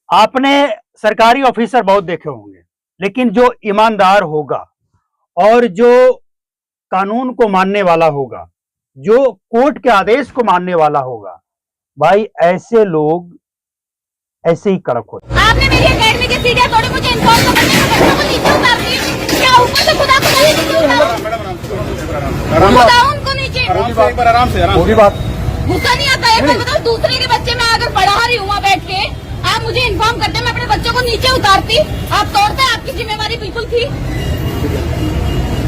आपने सरकारी ऑफिसर बहुत देखे होंगे, लेकिन जो ईमानदार होगा और जो कानून को मानने वाला होगा, जो कोर्ट के आदेश को मानने वाला होगा, भाई ऐसे लोग ऐसे ही कड़क होते हैं। आपने मेरी एकेडमी की सीढ़ियां तोड़ी, मुझे इन्फॉर्म तो करने का, बच्चों को नीचे उतार दी। क्या ऊपर से खुदा को नहीं नीचे उतारो, खुदा उनको नीचे। एक बार आराम से होगी बात। गुस्सा नहीं आता है? मैं बताऊं, दूसरे के बच्चे मैं अगर पढ़ा रही हूँ वहाँ बैठ के, आप मुझे इन्फॉर्म करते, मैं अपने बच्चों को नीचे उतारती। आप तोड़ते, आपकी जिम्मेवारी बिल्कुल थी।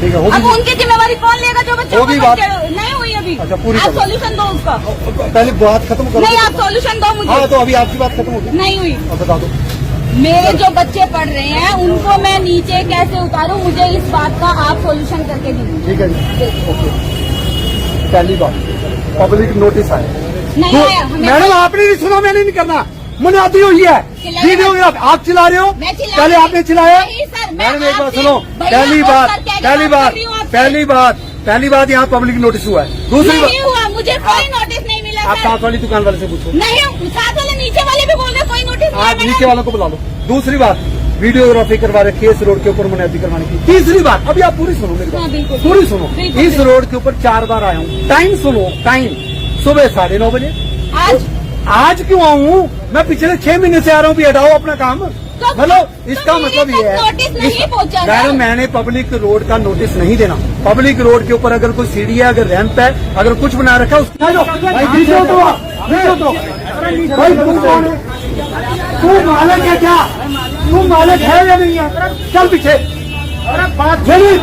ठीक है, अब उनकी जिम्मेवारी कौन लेगा जो बच्चों को नहीं हुई अभी? अच्छा, पूरी आप सोल्यूशन दो उसका। पहले बात खत्म करो। नहीं, आप सोल्यूशन दो मुझे। हाँ, तो अभी आपकी बात खत्म होगी। नहीं हुई। बता दो। मेरे जो बच्चे पढ़ रहे हैं उनको मैं नीचे कैसे उतारूं, मुझे इस बात का आप सोल्यूशन करके दीजिए। ठीक है जी, ओके। पहली बात, पब्लिक नोटिस आया नहीं आया हमें। मैडम आपने नहीं सुना, मैंने नहीं करना, मुनादी हुई है वीडियो। आप चिल्ला रहे हो, पहले आपने चिल्लाया। मैडम एक बात सुनो, पहली बात यहाँ पब्लिक नोटिस हुआ है। दूसरी बात, हुआ, मुझे कोई नोटिस नहीं मिला। आप साथ वाली दुकान वाले से पूछो। नहीं, साथ वाले नीचे वाले भी बोल रहे कोई नोटिस नहीं। आप नीचे वालों को बुला लो। दूसरी बात, वीडियोग्राफी करवा रहे केस रोड के ऊपर मुनादी करवाने की। तीसरी बात, अभी आप पूरी सुनो मेरी बात, पूरी सुनो। इस रोड के ऊपर 4 बार आया हूँ। टाइम सुनो, टाइम सुबह 9:30 बजे। आज क्यों आऊँ? मैं पिछले 6 महीने से आ रहा हूँ, भी हटाओ अपना काम। मतलब इसका मतलब ये है मैडम, मैंने पब्लिक रोड का नोटिस नहीं देना। पब्लिक रोड के ऊपर अगर कोई सीढ़ी है, अगर रैंप है, अगर कुछ बना रखा है, तू मालिक है क्या? तू मालिक है या नहीं है? चल पीछे।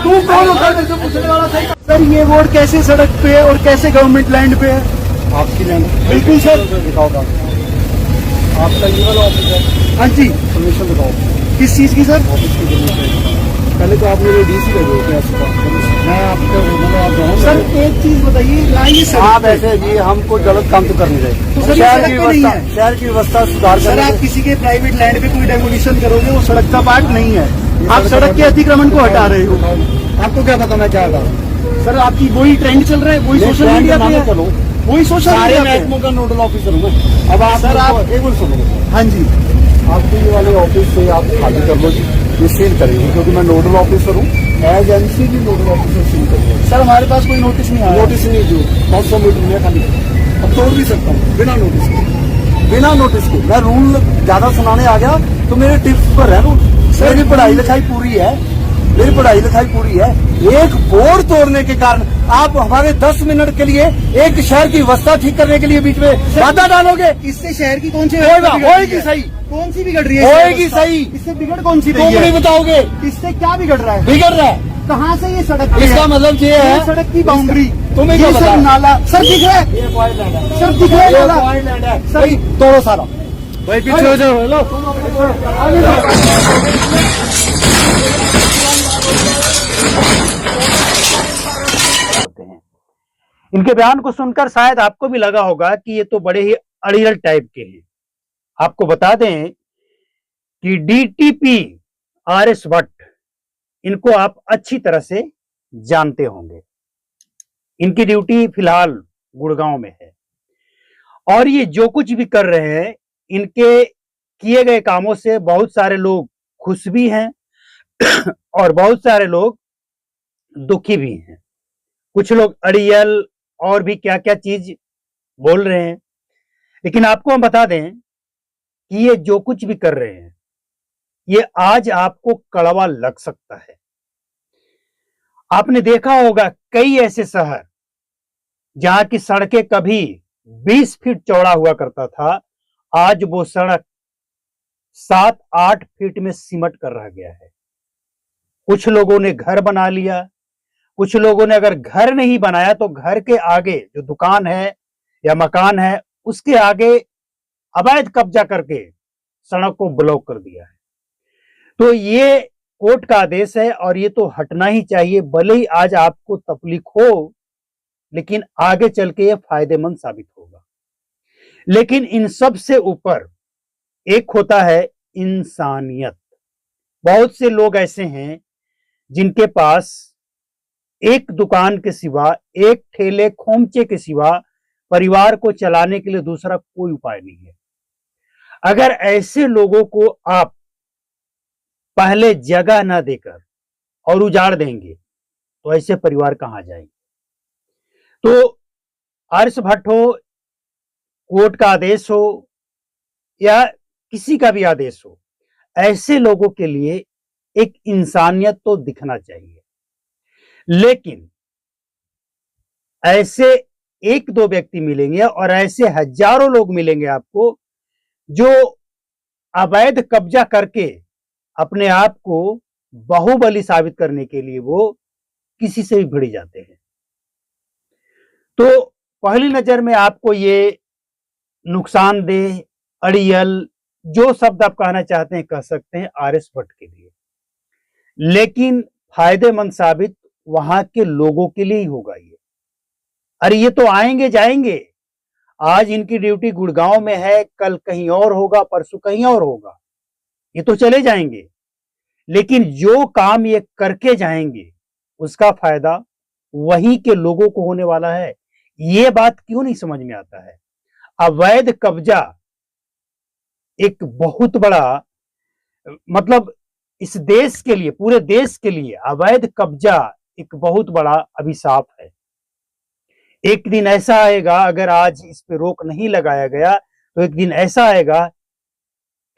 तू कौन होता है पूछने वाला? सर ये रोड कैसे सड़क पे है और कैसे गवर्नमेंट लैंड पे है? आपकी लैंड। बिल्कुल सर, दिखाओ आपका ये वाला ऑफिस है। हाँ जी, परमिशन दिखाओ। किस चीज की सर? ऑफिस की परमिशन। पहले तो आप मेरे डीसी का जो मैं आपका सर एक चीज बताइए, आप ऐसे जी हमको गलत काम तो कर नहीं रहे। शहर की व्यवस्था सुधार कर। आप किसी के प्राइवेट लैंड पे कोई डेमोलिशन करोगे, वो सड़क का पार्ट नहीं है। आप सड़क के अतिक्रमण को हटा रहे हो। आपको क्या पता मैं क्या हटा रहा हूँ? सर आपकी वही ट्रेंड चल रहा है, वही सोशल मीडिया पे चलो, वही सोशल मीडिया महकमों का नोडल ऑफिसर हूँ। अब आप सर आप एक बार सुनो। हाँ जी, आपके ये वाले ऑफिस से आप खाली कर लो जी, ये सील करेंगे क्योंकि मैं नोडल ऑफिसर हूँ। एजेंसी भी नोडल ऑफिसर सील करेंगे। सर हमारे पास कोई नोटिस नहीं आया। नोटिस नहीं जो 900 मीटर में खाली, अब तोड़ भी सकता हूँ बिना नोटिस के। बिना नोटिस के मैं रूल ज्यादा सुनाने आ गया तो मेरे टिप्स पर है रूल। मेरी पढ़ाई लिखाई पूरी है, मेरी पढ़ाई लिखाई पूरी है। एक बोर्ड तोड़ने के कारण आप हमारे 10 मिनट के लिए एक शहर की व्यवस्था ठीक करने के लिए बीच में बाधा डालोगे। इससे शहर की कौन सी होएगी सही? कौन सी बिगड़ रही है? होएगी सही। इससे बिगड़ कौन सी रही है? तुम नहीं बताओगे इससे क्या बिगड़ रहा है? बिगड़ रहा है कहाँ से? ये सड़क, इसका मतलब ये है सड़क की बाउंड्री। तुम्हें क्या पता? नाला सर दिख रहा है, सर दिख रहा है सर, तोड़ो सारा। भाई पीछे हो जाओ। हेलो इनके बयान को सुनकर शायद आपको भी लगा होगा कि ये तो बड़े ही अड़ियल टाइप के हैं। आपको बता दें कि डीटीपी RS भट्ट, इनको आप अच्छी तरह से जानते होंगे। इनकी ड्यूटी फिलहाल गुड़गांव में है और ये जो कुछ भी कर रहे हैं, इनके किए गए कामों से बहुत सारे लोग खुश भी हैं और बहुत सारे लोग दुखी भी हैं। कुछ लोग अड़ियल और भी क्या क्या चीज बोल रहे हैं, लेकिन आपको हम बता दें कि ये जो कुछ भी कर रहे हैं, ये आज आपको कड़वा लग सकता है। आपने देखा होगा कई ऐसे शहर जहां की सड़कें कभी 20 फीट चौड़ा हुआ करता था, आज वो सड़क 7-8 फीट में सिमट कर रह गया है। कुछ लोगों ने घर बना लिया, कुछ लोगों ने अगर घर नहीं बनाया तो घर के आगे जो दुकान है या मकान है, उसके आगे अवैध कब्जा करके सड़क को ब्लॉक कर दिया है। तो ये कोर्ट का आदेश है और ये तो हटना ही चाहिए। भले ही आज आपको तकलीफ हो, लेकिन आगे चल के ये फायदेमंद साबित होगा। लेकिन इन सब से ऊपर एक होता है इंसानियत। बहुत से लोग ऐसे हैं जिनके पास एक दुकान के सिवा, एक ठेले खोमचे के सिवा परिवार को चलाने के लिए दूसरा कोई उपाय नहीं है। अगर ऐसे लोगों को आप पहले जगह ना देकर और उजाड़ देंगे तो ऐसे परिवार कहां जाएंगे। तो आर्ष भट्ट हो, कोर्ट का आदेश हो या किसी का भी आदेश हो, ऐसे लोगों के लिए एक इंसानियत तो दिखना चाहिए। लेकिन ऐसे एक दो व्यक्ति मिलेंगे और ऐसे हजारों लोग मिलेंगे आपको जो अवैध कब्जा करके अपने आप को बाहुबली साबित करने के लिए वो किसी से भी भिड़ जाते हैं। तो पहली नजर में आपको ये नुकसानदेह, अड़ियल, जो शब्द आप कहना चाहते हैं कह सकते हैं आरएस भट्ट के लिए, लेकिन फायदेमंद साबित वहां के लोगों के लिए ही होगा ये। अरे ये तो आएंगे जाएंगे, आज इनकी ड्यूटी गुड़गांव में है, कल कहीं और होगा, परसों कहीं और होगा, ये तो चले जाएंगे, लेकिन जो काम ये करके जाएंगे उसका फायदा वहीं के लोगों को होने वाला है। ये बात क्यों नहीं समझ में आता है। अवैध कब्जा एक बहुत बड़ा, मतलब इस देश के लिए, पूरे देश के लिए अवैध कब्जा एक बहुत बड़ा अभिशाप है। एक दिन ऐसा आएगा, अगर आज इस पे रोक नहीं लगाया गया तो एक दिन ऐसा आएगा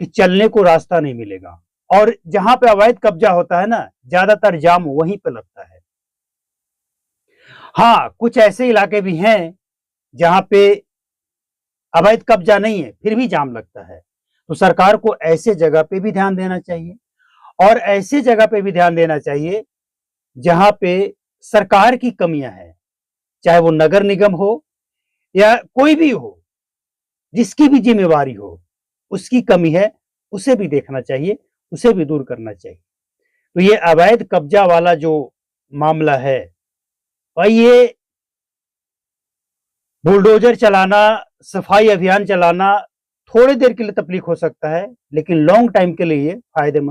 कि चलने को रास्ता नहीं मिलेगा। और जहां पे अवैध कब्जा होता है ना, ज्यादातर जाम वहीं पे लगता है। हाँ, कुछ ऐसे इलाके भी हैं जहां पे अवैध कब्जा नहीं है फिर भी जाम लगता है। तो सरकार को ऐसे जगह पे भी ध्यान देना चाहिए, और ऐसे जगह पे भी ध्यान देना चाहिए जहां पे सरकार की कमियां हैं, चाहे वो नगर निगम हो या कोई भी हो, जिसकी भी जिम्मेवारी हो, उसकी कमी है, उसे भी देखना चाहिए, उसे भी दूर करना चाहिए। तो ये अवैध कब्जा वाला जो मामला है, और ये बुलडोजर चलाना, सफाई अभियान चलाना थोड़ी देर के लिए तकलीफ हो सकता है, लेकिन लॉन्ग टाइम के लिए ये फायदेमंद